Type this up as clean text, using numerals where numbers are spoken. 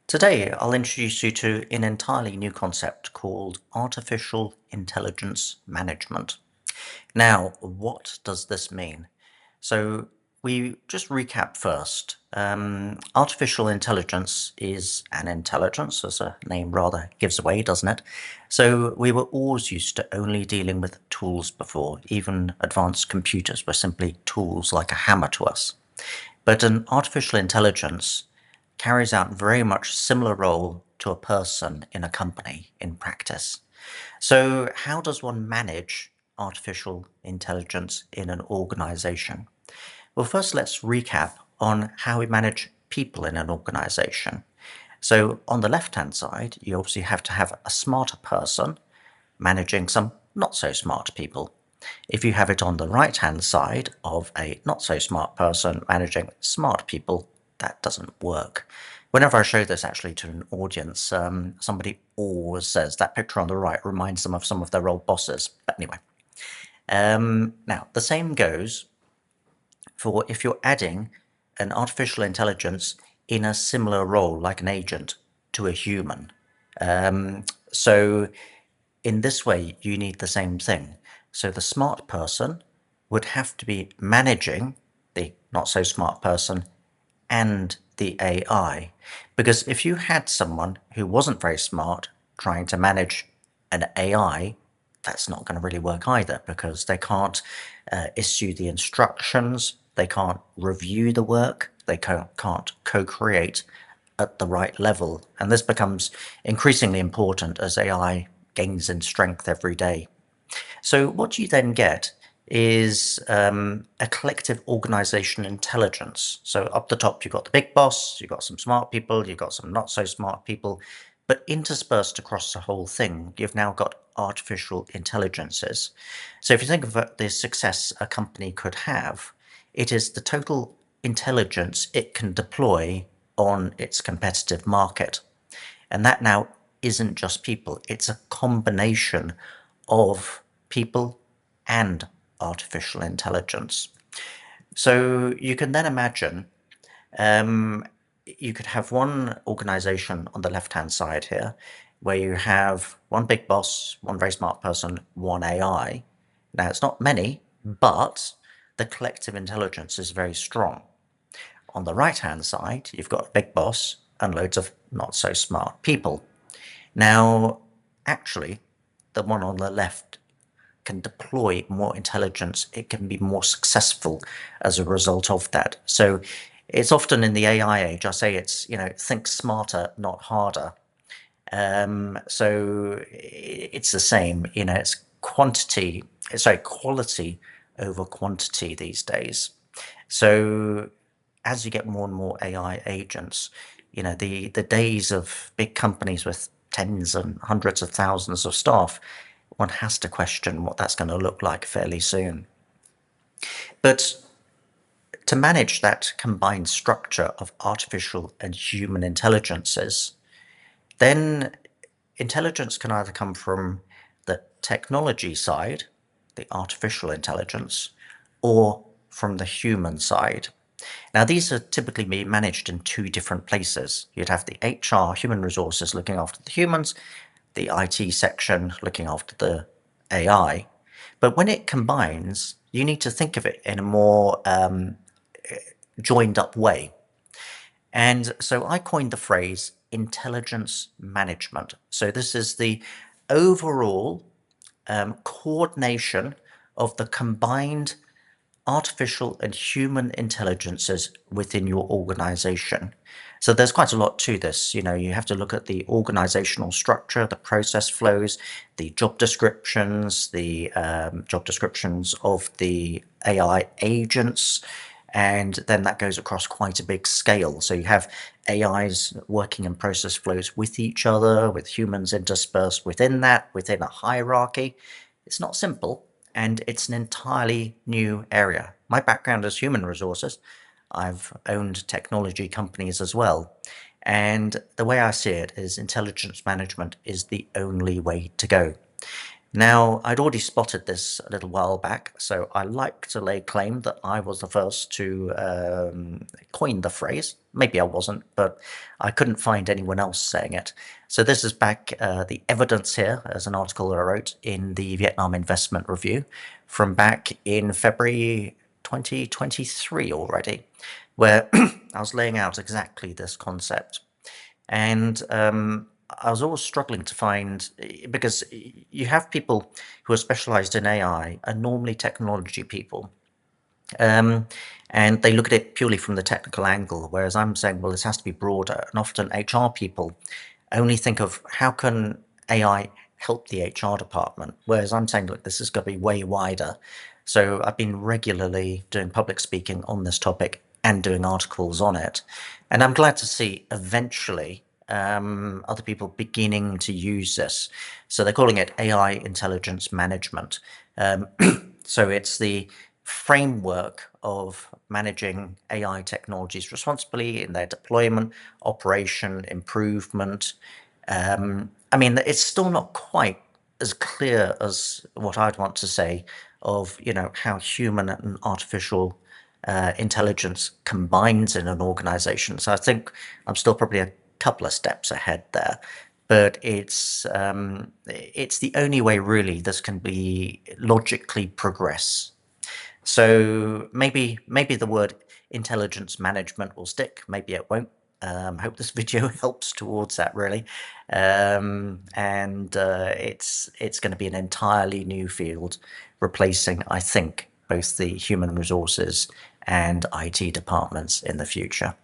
Today, I'll introduce you to an entirely new concept called artificial intelligence management. Now, what does this mean? So, we just recap first. Artificial intelligence is an intelligence, as a name rather gives away, doesn't it? So, we were always used to only dealing with tools before. Even advanced computers were simply tools like a hammer to us. But an artificial intelligence carries out very much similar role to a person in a company in practice. So how does one manage artificial intelligence in an organization? Well, first let's recap on how we manage people in an organization. So on the left-hand side, you obviously have to have a smarter person managing some not so smart people. If you have it on the right-hand side of a not so smart person managing smart people, that doesn't work. Whenever I show this actually to an audience, somebody always says that picture on the right reminds them of some of their old bosses. But anyway, now the same goes for if you're adding an artificial intelligence in a similar role, like an agent, to a human. So in this way, you need the same thing. So the smart person would have to be managing the not so smart person and the AI. Because if you had someone who wasn't very smart trying to manage an AI, that's not going to really work either because they can't issue the instructions, they can't review the work, they can't co-create at the right level. And this becomes increasingly important as AI gains in strength every day. So what you then get is a collective organization intelligence. So up the top, you've got the big boss, you've got some smart people, you've got some not so smart people, but interspersed across the whole thing, you've now got artificial intelligences. So if you think of the success a company could have, it is the total intelligence it can deploy on its competitive market. And that now isn't just people, it's a combination of people and artificial intelligence. So you can then imagine you could have one organization on the left hand side here where you have one big boss, one very smart person, one AI. Now, it's not many, but the collective intelligence is very strong. On the right hand side, you've got a big boss and loads of not so smart people. Now, actually, the one on the left can deploy more intelligence. It can be more successful as a result of that. So it's often in the AI age, I say it's, think smarter, not harder. So it's the same, it's quality over quantity these days. So as you get more and more AI agents, the days of big companies with tens and hundreds of thousands of staff, one has to question what that's going to look like fairly soon. But to manage that combined structure of artificial and human intelligences, then intelligence can either come from the technology side, the artificial intelligence, or from the human side. Now, these are typically being managed in two different places. You'd have the HR, human resources, looking after the humans, the IT section looking after the AI. But when it combines, you need to think of it in a more joined up way. And so I coined the phrase intelligence management. So this is the overall coordination of the combined artificial and human intelligences within your organization. So there's quite a lot to this. You have to look at the organizational structure, the process flows, the job descriptions, the job descriptions of the AI agents, and then that goes across quite a big scale. So you have AIs working in process flows with each other, with humans interspersed within that, within a hierarchy. It's not simple, and it's an entirely new area. My background is human resources. I've owned technology companies as well. And the way I see it is intelligence management is the only way to go. Now, I'd already spotted this a little while back, so I like to lay claim that I was the first to coin the phrase. Maybe I wasn't, but I couldn't find anyone else saying it. So this is back, the evidence here, as an article that I wrote in the Vietnam Investment Review from back in February 2023 already, where I was laying out exactly this concept. And I was always struggling to find, because you have people who are specialized in AI are normally technology people. Um, and they look at it purely from the technical angle, whereas I'm saying, well, this has to be broader. And often HR people only think of how can AI help the HR department, whereas I'm saying, look, this is going to be way wider. So I've been regularly doing public speaking on this topic and doing articles on it. And I'm glad to see eventually other people beginning to use this. So they're calling it AI intelligence management. Um, so it's the framework of managing AI technologies responsibly in their deployment, operation, improvement. I mean, it's still not quite as clear as what I'd want to say of, how human and artificial intelligence combines in an organization. So I think I'm still probably a couple of steps ahead there. But it's the only way really this can be logically progress. So maybe the word intelligence management will stick. Maybe it won't. Hope this video helps towards that really. And it's going to be an entirely new field, replacing, I think, both the human resources and IT departments in the future.